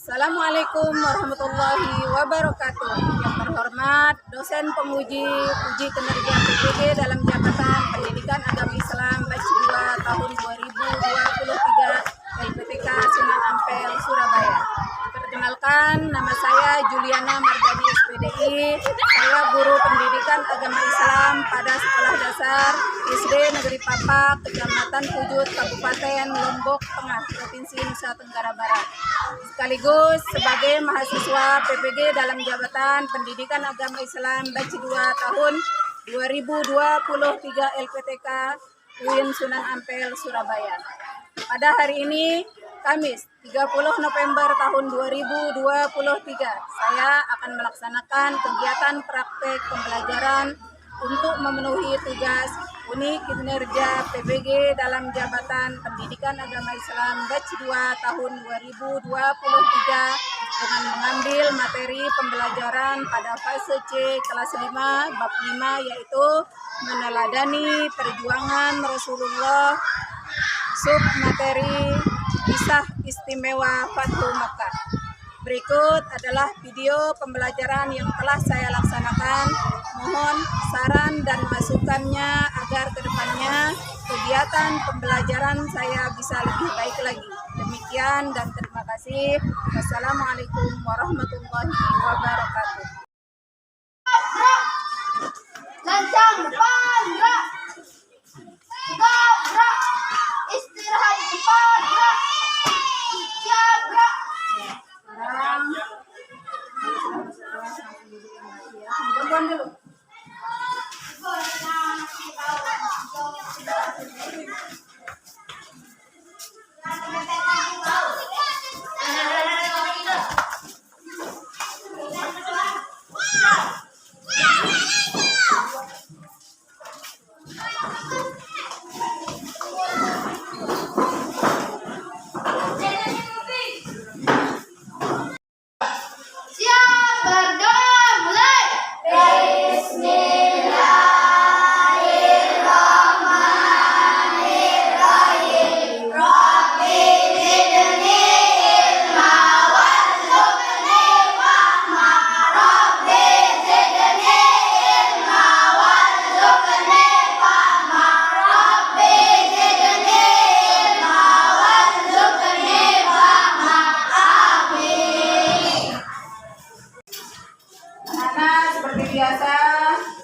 Assalamualaikum warahmatullahi wabarakatuh. Yang terhormat dosen penguji uji kinerja PPG dalam jabatan Pendidikan Agama Islam Batch 2 tahun 2023 LPTK Sunan Ampel, Surabaya. Perkenalkan, nama saya Juliana Mardani SPDI. Saya guru pendidikan agama Islam pada Sekolah Dasar SD Negeri Papak, Kecamatan Pujut, Kabupaten Lombok Tengah, Provinsi Nusa Tenggara Barat. Sekaligus sebagai mahasiswa PPG dalam jabatan Pendidikan Agama Islam Batch 2 tahun 2023 LPTK UIN Sunan Ampel, Surabaya. Pada hari ini, Kamis 30 November tahun 2023, saya akan melaksanakan kegiatan praktek pembelajaran untuk memenuhi tugas unit kinerja PPG dalam jabatan Pendidikan Agama Islam Batch 2 tahun 2023 dengan mengambil materi pembelajaran pada fase C kelas 5 bab 5, yaitu meneladani perjuangan Rasulullah, sub materi kisah istimewa Fathu Makkah. Berikut adalah video pembelajaran yang telah saya laksanakan. Mohon saran dan masukannya agar kedepannya kegiatan pembelajaran saya bisa lebih baik lagi. Demikian dan terima kasih. Wassalamualaikum warahmatullahi wabarakatuh. Lancang depan, gerak. Gerak. Istirahat depan, gerak. Siap, gerak. Sekarang dulu. Biasa,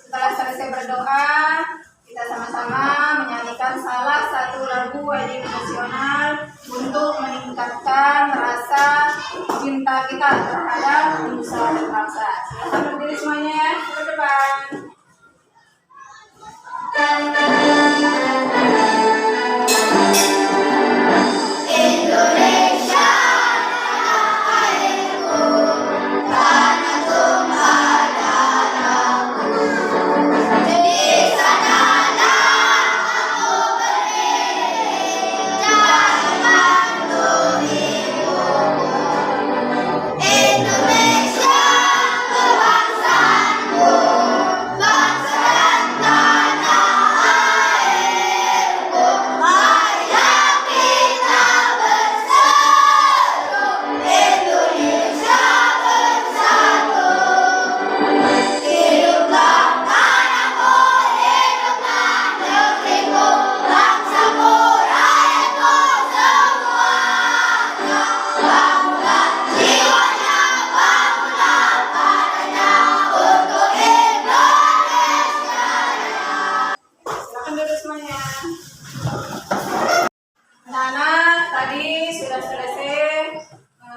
setelah selesai berdoa, kita sama-sama menyanyikan salah satu lagu wajib nasional untuk meningkatkan rasa cinta kita terhadap nusa dan bangsa. Silakan berdiri semuanya ke depan.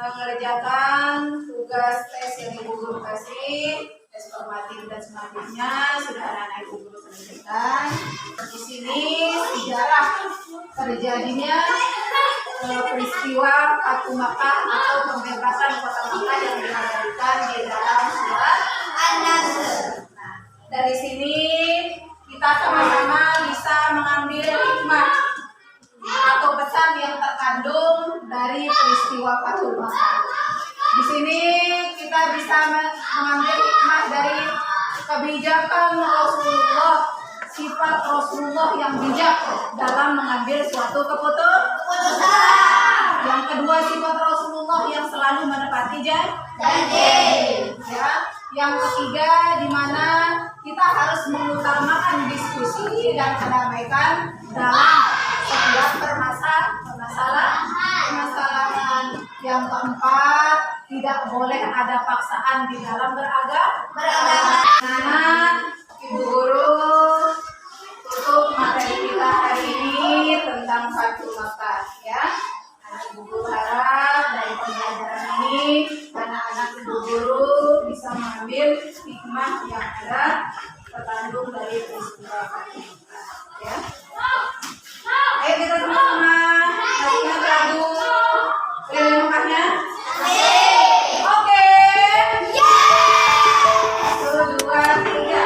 Mengerjakan tugas tes yang ibu guru kasih, tes formatif dan semacamnya sudah anak-anak ibu guru selesaikan. Di sini sejarah terjadinya peristiwa peristiwa Fatu Makkah atau pembebasan kota Makkah yang diabadikan di dalam surat An-Nasr. Nah, dari sini kita sama-sama bisa mengambil hikmah atau pesan yang terkandung dari peristiwa Fatu Makkah. Di sini kita bisa mengambil hikmah dari kebijakan Rasulullah, sifat Rasulullah yang bijak dalam mengambil suatu keputusan. Yang kedua, sifat Rasulullah yang selalu menepati janji. Ya. Yang ketiga, di mana kita harus mengutamakan diskusi dan kedamaian dalam setiap permasalahan. Yang keempat, tidak boleh ada paksaan di dalam beragama. Nah, Ibu Guru, tutup materi kita hari ini tentang Fatu Makkah, ya. Ibu Guru harap dari pembelajaran ini anak-anak Ibu Guru bisa mengambil hikmah yang ada terkandung dari peristiwa Fatu Makkah, ya. Ayo kita sama-sama kasihkan lagu keliling Makkahnya. Oke. 1, 2, 3.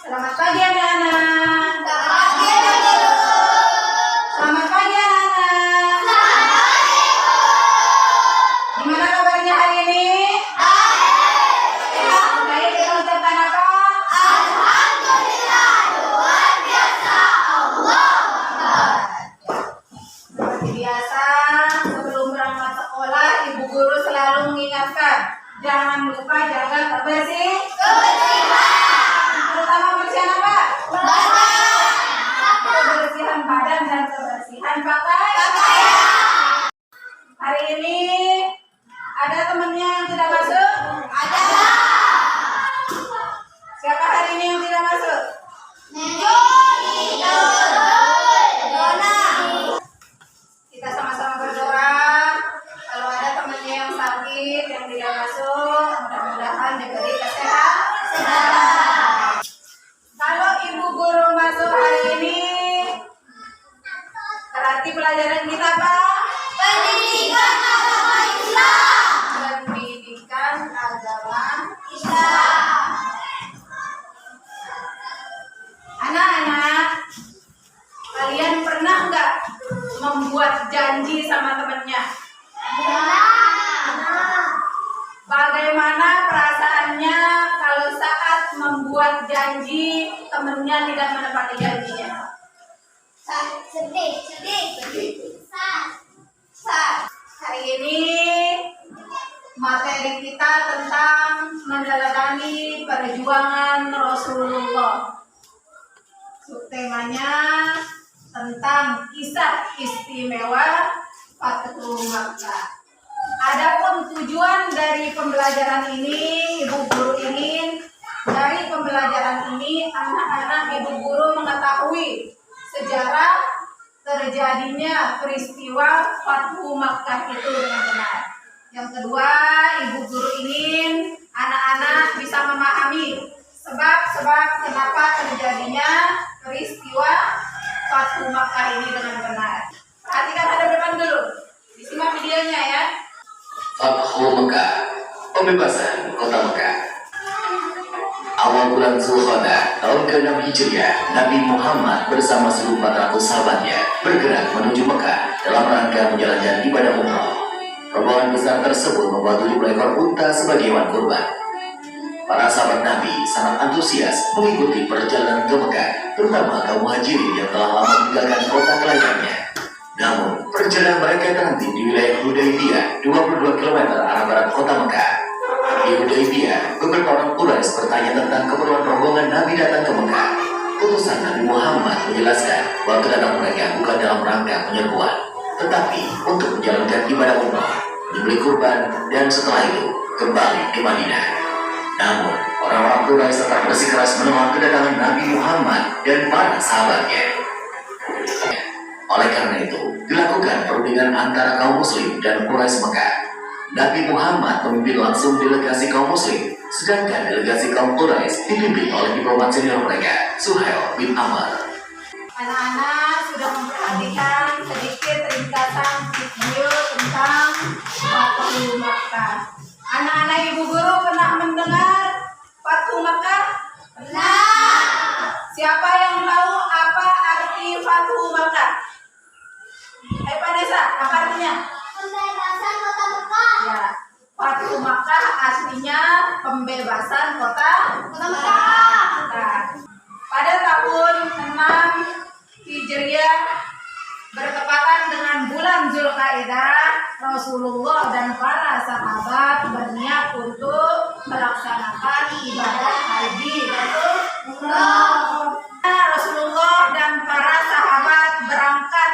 Selamat pagi anak-anak. Selamat pagi anak-anak. Gimana kabarnya hari ini? Baik, kita ucapkan apa? Alhamdulillah, luar biasa Allah. Seperti biasa, sebelum berangkat sekolah, Ibu Guru selalu mengingatkan, jangan lupa jaga kebersihan. Terutama kebersihan apa? Kebersihan badan dan kebersihan pakaian. Hari ini ada temannya yang tidak masuk? Ada. Siapa hari ini yang tidak masuk? Dona. Kita sama-sama berdoa. Kalau ada temannya yang sakit, yang tidak masuk, mudah-mudahan diberi kesehatan. Kalau Ibu Guru masuk hari ini, berarti pelajaran kita apa? Pendidikan agama Islam. Pendidikan agama Islam. Anak-anak, kalian pernah nggak membuat janji sama temennya? Bagaimana perasaannya kalau saat membuat janji temennya tidak menepati janjinya? Sedih. Hari ini materi kita tentang meneladani perjuangan Rasulullah. Subtemanya tentang kisah istimewa Fatu Makkah. Adapun tujuan dari pembelajaran ini, Ibu Guru ingin dari pembelajaran ini anak-anak Ibu Guru mengetahui sejarah terjadinya peristiwa Fatu Makkah itu dengan benar. Yang kedua, Ibu Guru ingin anak-anak bisa memahami sebab-sebab kenapa terjadinya peristiwa Fatu Makkah ini dengan benar. Perhatikan hadap depan dulu. Disimak videonya ya. Fatu Makkah, pembebasan kota Makkah. Awal awal bulan Zulqa'dah tahun ke-6 Hijriah, Nabi Muhammad bersama 1.400 sahabatnya bergerak menuju Mekah dalam rangka menjalankan ibadah umrah. Rombongan besar tersebut membawa 70 ekor unta sebagai hewan kurban. Para sahabat Nabi sangat antusias mengikuti perjalanan ke Mekah, terutama kaum muhajirin yang telah lama meninggalkan kota kelahirannya. Namun, perjalanan mereka terhenti di wilayah Hudaybiyah, 22 km arah barat kota Mekah. Di Hudaybiyah, beberapa orang Quraisy bertanya tentang keperluan rombongan Nabi datang ke Mekah. Utusan Nabi Muhammad menjelaskan bahwa kedatangan mereka bukan dalam rangka penyerbuan, tetapi untuk menjalankan ibadah umrah, menyembelih kurban, dan setelah itu kembali ke Madinah. Namun, orang-orang Quraisy tetap bersikeras menolak kedatangan Nabi Muhammad dan para sahabatnya. Oleh karena itu, dilakukan perundingan antara kaum muslim dan Quraisy Mekah. Nabi Muhammad memimpin langsung delegasi kaum muslim, sedangkan delegasi kaum Quraisy dipimpin oleh diplomat senior mereka, Suhail bin Amr. Anak-anak sudah memperhatikan sedikit ringkasan video tentang Fathu Makkah. Anak-anak ibu guru pernah mendengar Fathu Makkah? Benar. Siapa yang tahu apa arti Fathu Makkah? Vanessa, apa artinya? Pembebasan kota Mekah. Ya, Fathu Makkah aslinya pembebasan kota Mekah. Mekah. Pada tahun 6 Hijriah bertepatan dengan bulan Zulqa'dah, Rasulullah dan para sahabat berniat untuk melaksanakan ibadah haji dan umrah. Rasulullah dan para sahabat berangkat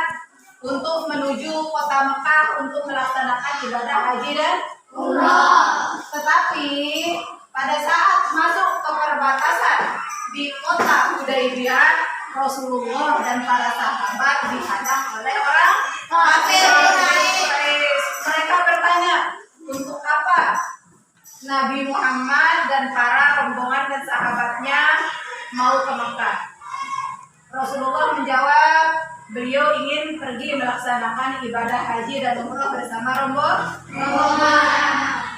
untuk menuju kota Mekah untuk melaksanakan ibadah haji dan umrah. Tetapi pada saat masuk ke perbatasan di kota Hudaybiyah, Rasulullah dan para sahabat dihadang oleh orang kafir Quraisy. Mereka bertanya, untuk apa Nabi Muhammad dan para rombongan dan sahabatnya mau ke Mekah? Rasulullah menjawab, beliau ingin pergi melaksanakan ibadah haji dan umrah bersama rombongan.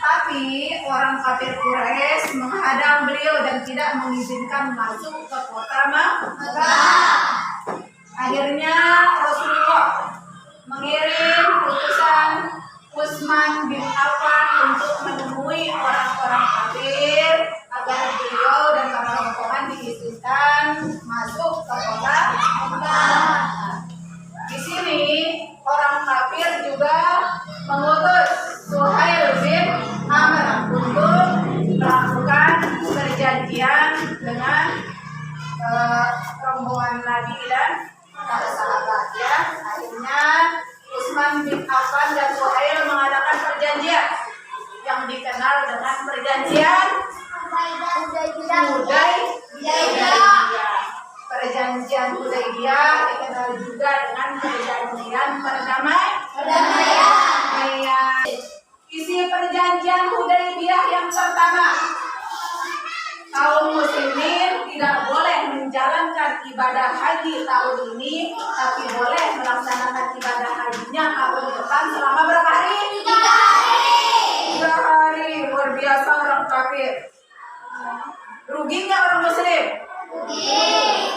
Tapi orang kafir Quraisy menghadang beliau dan tidak mengizinkan masuk ke kota Mekah. Akhirnya Rasulullah mengirim utusan Utsman bin Affan untuk menemui orang-orang kafir agar beliau dan para rombongan diizinkan masuk ke kota Mekah. Di sini orang kafir juga mengutus Suhail bin Amr untuk melakukan perjanjian dengan rombongan Nabi dan para sahabat. Ya, akhirnya Utsman bin Affan dan Suhail mengadakan perjanjian yang dikenal dengan perjanjian Hudaybiyah. Perjanjian Hudaybiyah dikenal juga dengan perjanjian perdamaian. Isi perjanjian Hudaybiyah yang pertama, kaum muslimin tidak boleh menjalankan ibadah haji tahun ini, tapi boleh melaksanakan ibadah hajinya tahun depan selama berapa hari? 3 hari. 3 hari. Luar biasa orang kafir. Rugi nggak orang muslim?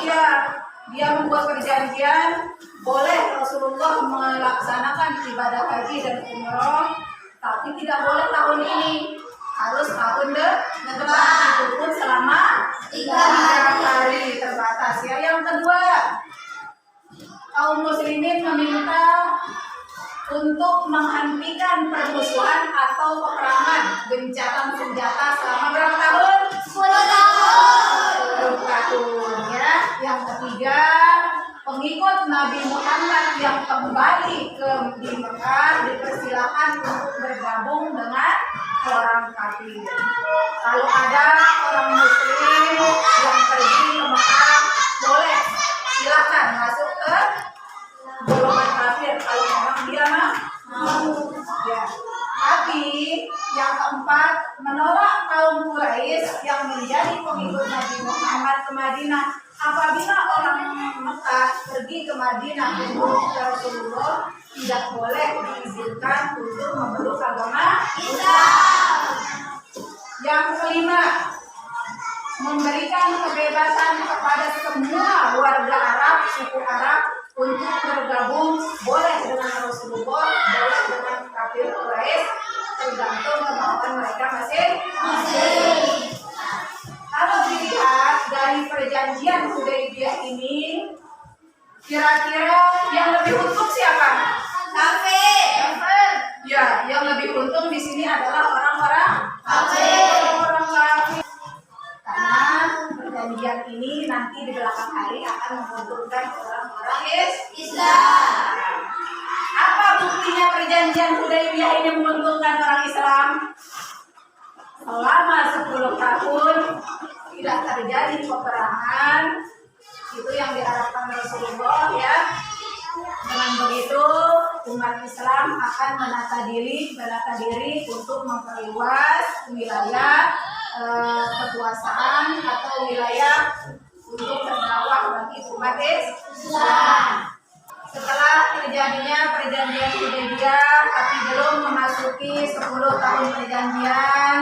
Ya, dia membuat perjanjian boleh Rasulullah melaksanakan ibadah haji dan umroh, tapi tidak boleh tahun ini, harus tahun depan, itu pun selama 3 hari terbatas. Ya, yang kedua, kaum muslimin meminta untuk menghentikan permusuhan atau peperangan gencatan senjata selama berapa tahun? 10 tahun. 10 tahun. Ya. Yang ketiga, pengikut Nabi Muhammad yang kembali di Mekah dipersilakan untuk bergabung dengan orang kafir. Kalau ada orang muslim yang pergi ke Mekah, boleh silakan masuk ke golongan kafir kalau memang dia mau. Ya. Tapi yang keempat, menolak kaum Quraisy yang menjadi pengikut Nabi Muhammad ke Madinah. Apabila orang Mekah pergi ke Madinah untuk Rasulullah, tidak boleh diizinkan untuk memeluk agama Islam. Yang kelima, memberikan kebebasan kepada semua warga Arab, suku Arab untuk bergabung, boleh dengan Rasulullah, boleh dengan kafir Quraisy, tergantung kemauan mereka masing-masing. Kalau dilihat dari perjanjian Hudaybiyah ini, kira-kira yang lebih untung siapa? Kafir. Ya, yang lebih untung di sini adalah orang-orang Kafir. orang kafir. Karena perjanjian ini nanti di belakang hari akan menguntungkan orang-orang Islam. Apa buktinya perjanjian Hudaybiyah ini menguntungkan orang Islam? Selama 10 tahun tidak terjadi peperangan, itu yang diharapkan Rasulullah ya. Dengan begitu umat Islam akan menata diri untuk memperluas wilayah kekuasaan atau wilayah untuk berdakwah bagi umat Islam. Setelah terjadinya perjanjian Hudaybiyah, tapi belum memasuki 10 tahun perjanjian,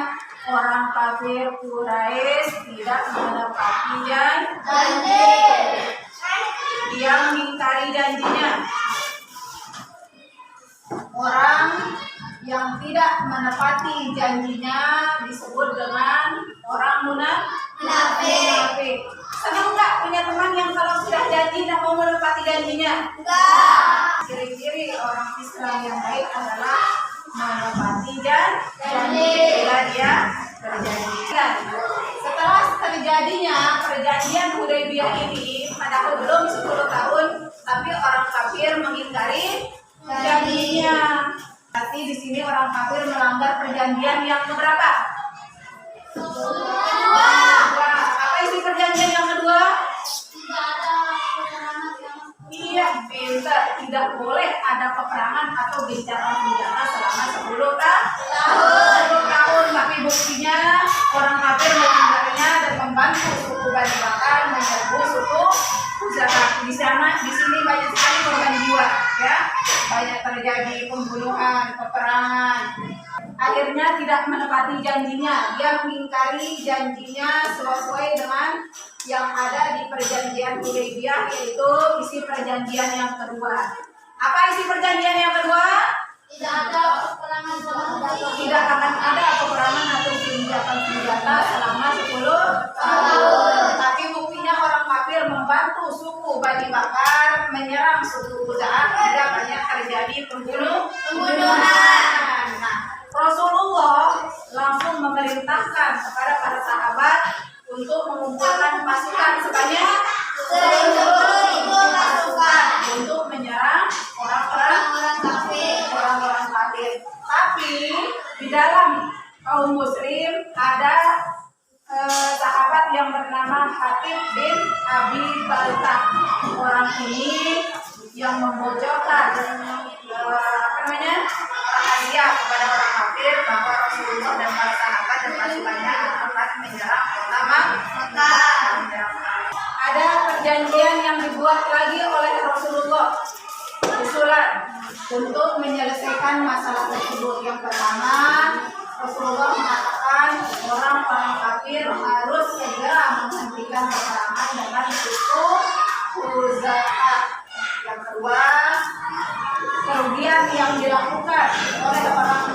orang kafir Quraisy tidak menepati janji. Dia mengingkari janjinya. Orang yang tidak menepati janjinya disebut dengan orang munafik. Senang nggak punya teman yang kalau sudah janji tidak mau menepati janjinya? Enggak. Ciri-ciri orang Islam yang baik adalah menepati janji bila dia berjanji. Setelah terjadinya perjanjian Hudaybiyah ini, padahal belum 10 tahun, tapi orang kafir mengingkari janjinya. Berarti di sini orang kafir melanggar perjanjian yang keberapa? Kedua. Apa isi perjanjian yang kedua? Iya, pintar. Tidak boleh ada peperangan atau gencatan senjata selama 10 tahun. Tapi buktinya orang kafir melanggarnya dan membantu suku Bani Bakar menyerbu suku Khuza'ah. Di sini banyak sekali korban jiwa, ya. Banyak terjadi pembunuhan, peperangan. Akhirnya tidak menepati janjinya. Dia mengingkari janjinya sesuai dengan yang ada di perjanjian Hudaybiyah, yaitu isi perjanjian yang kedua. Apa isi perjanjian yang kedua? Tidak ada peperangan Tidak akan ada peperangan atau gencatan senjata selama 10 tahun. Tapi buktinya orang kafir membantu suku Bani Bakar menyerang suku Khuza'ah. Tidak banyak terjadi pembunuhan. Nah, Rasulullah langsung memerintahkan kepada para sahabat untuk mengumpulkan pasukan sebanyak 10.000 pasukan untuk menyerang orang-orang kafir. Tapi di dalam kaum muslim ada sahabat yang bernama Hatib bin Abi Baltah. Orang ini yang membocorkan rahasia kepada orang kafir bahwa Rasulullah dan para sahabat dan pasukannya akan menyerang Mekah. Ada perjanjian yang dibuat lagi oleh Rasulullah usulan untuk menyelesaikan masalah tersebut. Yang pertama, Rasulullah mengatakan orang-orang kafir harus segera menghentikan peperangan dengan suku Khuza'ah. Yang kedua, kerugian yang dilakukan oleh orang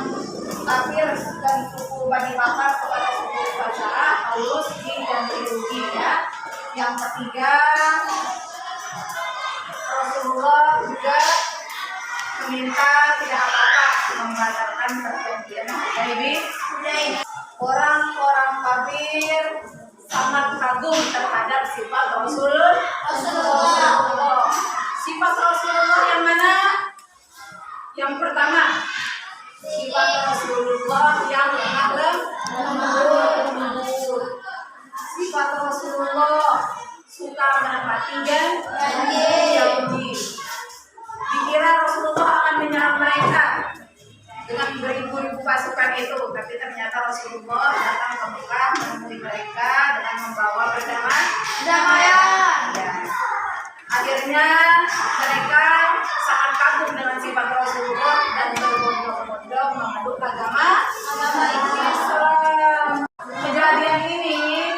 kafir dan suku Bani Bakar kepada suku Khuza'ah harus diganti ruginya. Yang ketiga, Rasulullah juga meminta tidak apa-apa membatalkan perjanjian Hudaybiyah. Orang-orang kafir sangat kagum terhadap sifat Rasulullah. Sifat Rasulullah yang mana? Yang pertama, sifat Rasulullah yang lemah lembut. Sifat Rasulullah suka menepati janji. Dikira Rasulullah akan menyerang mereka dengan beribu-ribu pasukan itu, tapi ternyata Rasulullah datang ke Mekah menemui mereka dengan membawa perdamaian. Akhirnya mereka sangat kagum dengan sifat Rasulullah dan berbondong-bondong memeluk agama Islam. Kejadian ini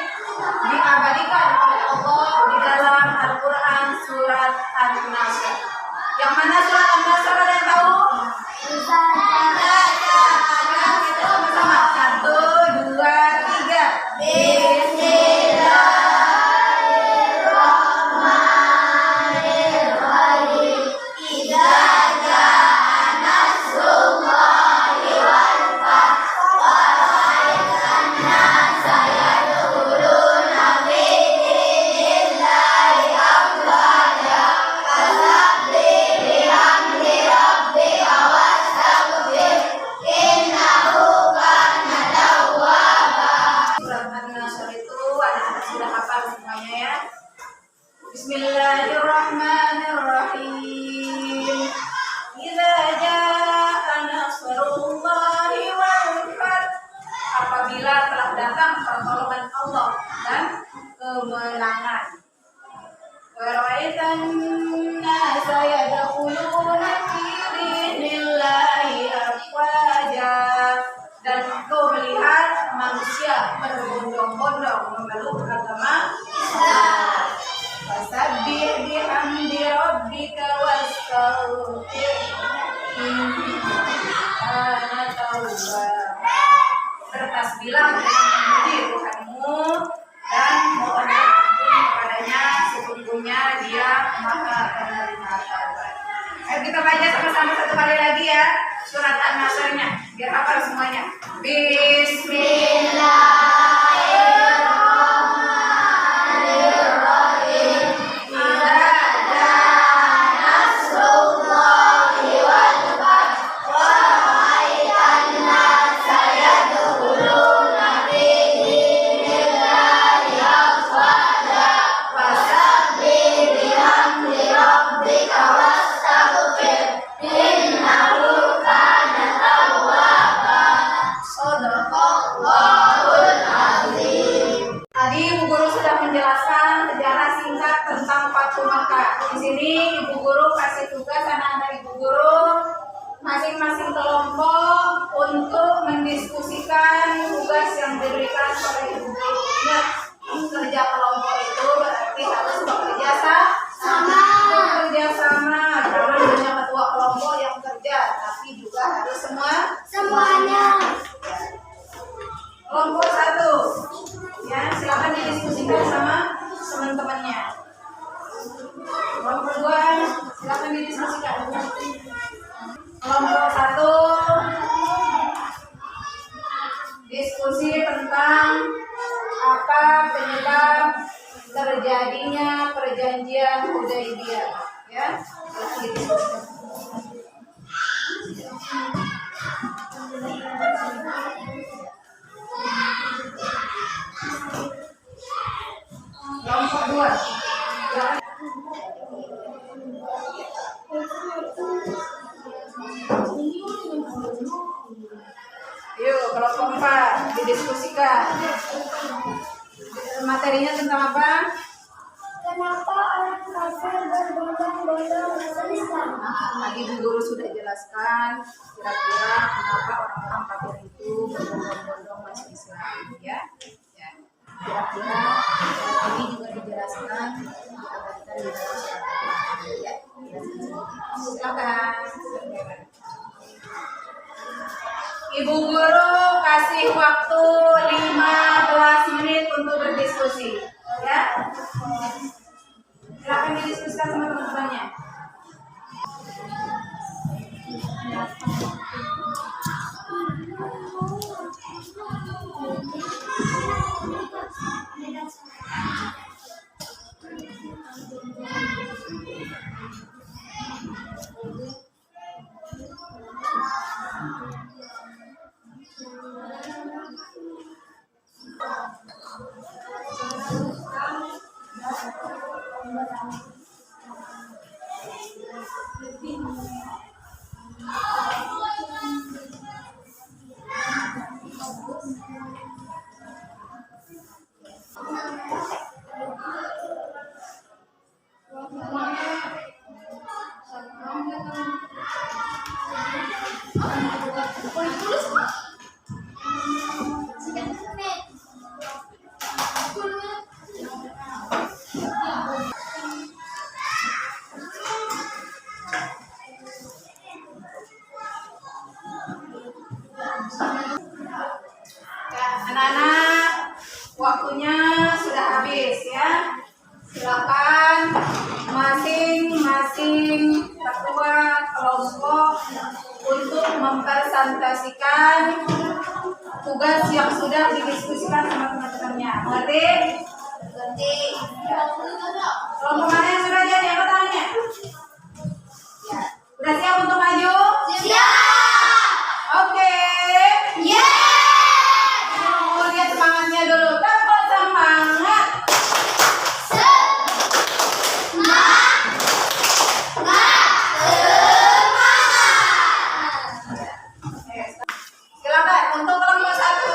Yang mana surat An-Nasr, ada yang tahu? Sama-sama. 1, 2, 3. Bismillahirrahmanirrahim. Idza jaa nasrullahi wal fath wa ra'aitan nasa yadkhuluna fi dinillahi afwaja fasabbih bihamdi rabbika wastaghfir innahu kana tawwaba. Surat An-Nasr itu anak-anak sudah hafal semuanya ya. Bismillahirrahmanirrahim. Idza jaa nasrullahi wal fath. Apabila telah datang pertolongan Allah dan kemenangan. Wa ra'aitan nasa yadkhuluna fi dinillahi afwaja. Dan engkau melihat manusia berbondong-bondong memeluk agama Islam. Fasabbih bihamdi rabbika wastaghfir innahu tawwab. Bertasbihlah dengan memuji Tuhanmu dan mohon ampun kepadanya, sesungguhnya Dia Maha Penerima taubat. Ayo kita baca sama-sama satu kali lagi ya surat An-Nasr-nya biar hafal semuanya. Bismillahirrahmanirrahim. Idza jaa nasrullahi wal fath wa ra'aitan nasa yadkhuluna fi dinillahi afwaja fasabbih bihamdi rabbika wastaghfir innahu kana tawwaba. Shadaqallahul azim. Tadi Ibu Guru sudah menjelaskan sejarah singkat tentang Fathu Makkah. Di sini Ibu Guru kasih tugas anak-anak Ibu Guru masing-masing kelompok untuk mendiskusikan tugas yang diberikan oleh Ibu Guru. Ingat, kerja kelompok itu berarti harus bekerja sama. Jangan hanya ketua kelompok yang kerja, tapi juga harus Semuanya. Kelompok 1, ya silakan didiskusikan sama teman-temannya. Kelompok 2, silakan didiskusikan. Kelompok 1, diskusi tentang apa penyebab terjadinya perjanjian Hudaybiyah. Ya, silakan didiskusikan. Kelompok 2. Yuk, kelompok 4 didiskusikan. Materinya tentang apa? Kenapa orang kafir berbondong-bondong masuk Islam? Tadi Bu Guru sudah jelaskan kira-kira kenapa orang-orang kafir itu berbondong-bondong masuk Islam, ya. Ya. Kira-kira tadi juga dijelaskan, diabadikan di dalam surat Al-Baqarah, ya. Silakan. Ibu Guru kasih waktu 15 menit untuk berdiskusi, ya. Silakan didiskusikan sama teman-temannya. izin ketua kelompok untuk mempresentasikan tugas yang sudah didiskusikan sama teman-temannya. Mengerti? Berarti Kelompok mana yang sudah jadi? Apa tangannya? Ya. Udah siap untuk maju? siap. Oke. Mau lihat semangatnya dulu. Tepuk semangat. Silakan untuk kelompok 1.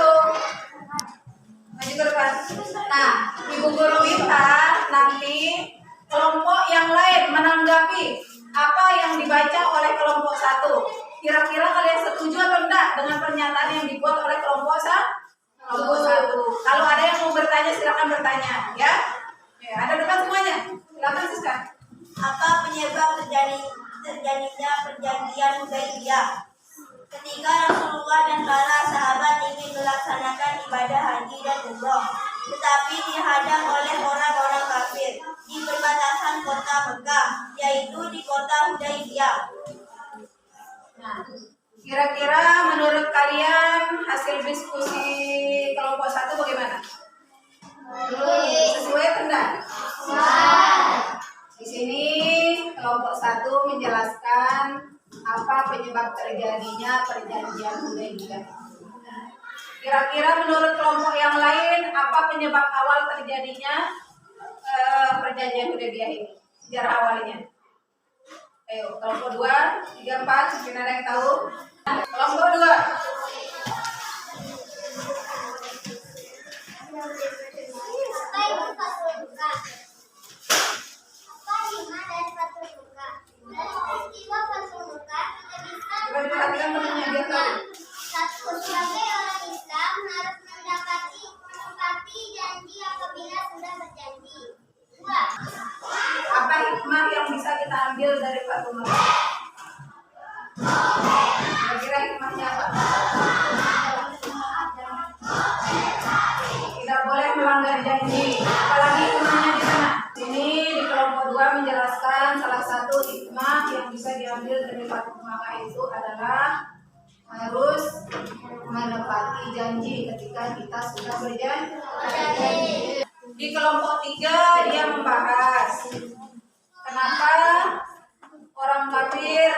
Maju ke depan. Nah, Ibu Guru minta nanti kelompok yang lain menanggapi apa yang dibaca oleh kelompok 1. Kira-kira kalian setuju atau enggak dengan pernyataan yang dibuat oleh kelompok 1? Kalau ada yang mau bertanya silakan bertanya, ya. Ya, ada depan semuanya. Silakan Siska. Apa penyebab terjadinya perjanjian Hudaybiyah? Ketika Rasulullah dan para sahabat ingin melaksanakan ibadah haji dan umroh, tetapi dihadang oleh orang-orang kafir di perbatasan kota Mekah, yaitu di kota Hudaybiyah. Nah, kira-kira menurut kalian hasil diskusi kelompok 1 bagaimana? Sesuai atau enggak? Di sini kelompok 1 menjelaskan apa penyebab terjadinya perjanjian Hudaybiyah. Kira-kira menurut kelompok yang lain apa penyebab awal terjadinya perjanjian Hudaybiyah ini? Sejarah awalnya. Ayo, kelompok 2, 3, 4, mungkin ada yang tahu? Kelompok 2. Coba diperhatikan temannya biar tahu. Sebagai orang Islam harus menepati janji apabila sudah berjanji. 2. Apa hikmah yang bisa kita ambil dari Fatimah? Kira-kira hikmahnya apa? Tidak boleh melanggar janji. Apalagi hikmahnya di sana. Ini di kelompok 2 menjelaskan salah satu hikmah yang bisa diambil dari Fatimah itu adalah harus menepati janji ketika kita sudah berjanji. Di kelompok 3 dia membahas kenapa orang kafir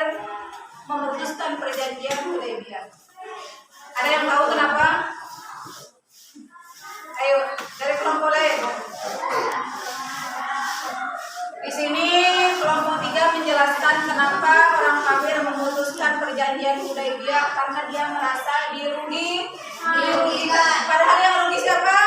memutuskan perjanjian Hudaybiyah. Ada yang tahu kenapa? Ayo, dari kelompok lain. Di sini kelompok 3 menjelaskan kenapa orang kafir memutuskan perjanjian Hudaybiyah karena dia merasa dirugikan. Padahal yang rugi siapa?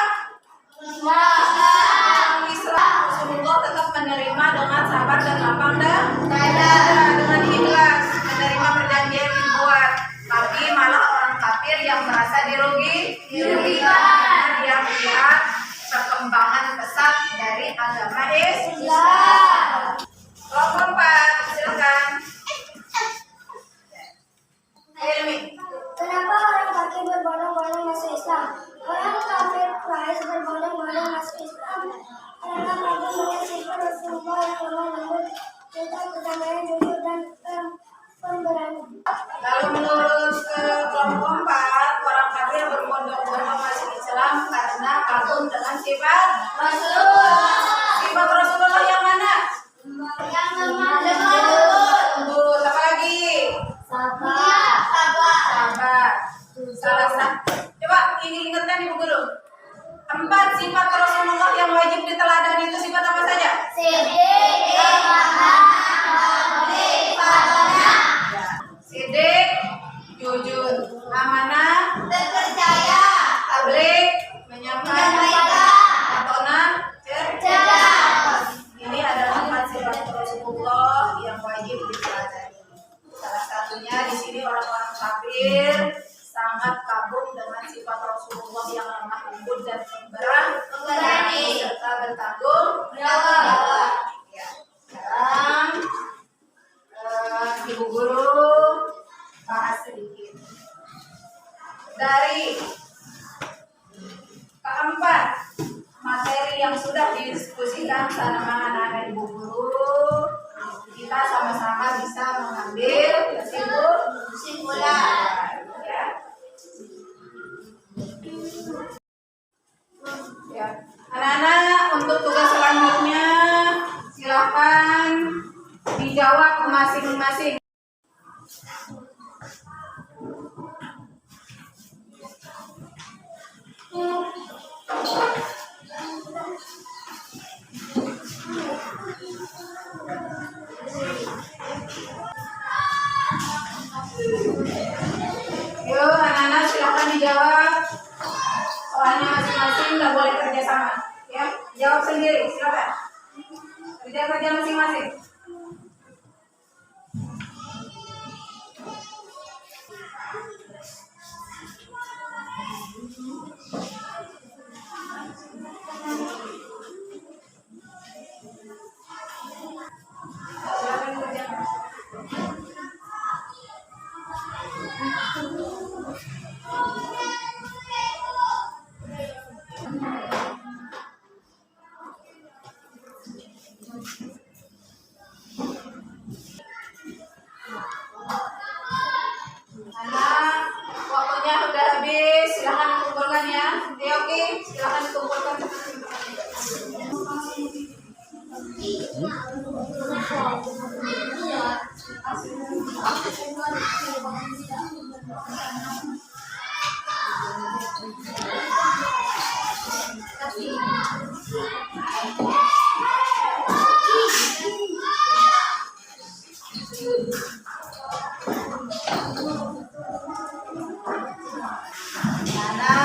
Islam. Rasulullah tetap menerima dengan sabar dan lapang dada, dengan ikhlas menerima perjanjian yang dibuat. Tapi malah orang kafir yang merasa dirugikan karena dia melihat perkembangan pesat dari agama Islam. Kelompok 4, silakan. Ilmi. Kenapa orang kafir berbondong-bondong masuk Islam? Orang kafir Quraisy berbondong-bondong masuk Islam karena mereka melihat sifat Rasulullah yang lemah lembut, tentang kedamaian, jujur dan pemberani. Kalau menurut kelompok 4, orang kafir berbondong-bondong masuk Islam karena kagum dengan sifat Rasulullah. Sifat Rasulullah yang mana? Yang lemah lembut. Apa lagi? Sabar. Sabar. Salah satu. Coba ini ingatkan Ibu Guru. 4 sifat Rasulullah yang wajib diteladani itu sifat apa saja? Sidik, jujur, amanah, Terpercaya. tabligh, menyampaikan, amanah, cerdas. Ini adalah 4 sifat Rasulullah yang wajib diteladani. Salah satunya di sini orang-orang kafir sangat kagum dengan sifat Rasulullah yang lemah lembut dan pemberani serta bertanggung jawab. Ya. Sekarang Ibu Guru bahas sedikit dari keempat materi yang sudah didiskusikan sama anak-anak Ibu Guru. Kita kita sama-sama bisa mengambil kesimpulan. ya. Ya. Anak-anak, untuk tugas selanjutnya silakan dijawab masing-masing. Yuk, anak-anak silakan dijawab. Soalnya masing-masing nggak boleh kerja sama. Ya, jawab sendiri, silakan. Kerja masing-masing. Silakan kerjakan. Anak, waktunya udah habis. Silakan dikumpulkan ya. Oke, silakan dikumpulkan. Anak,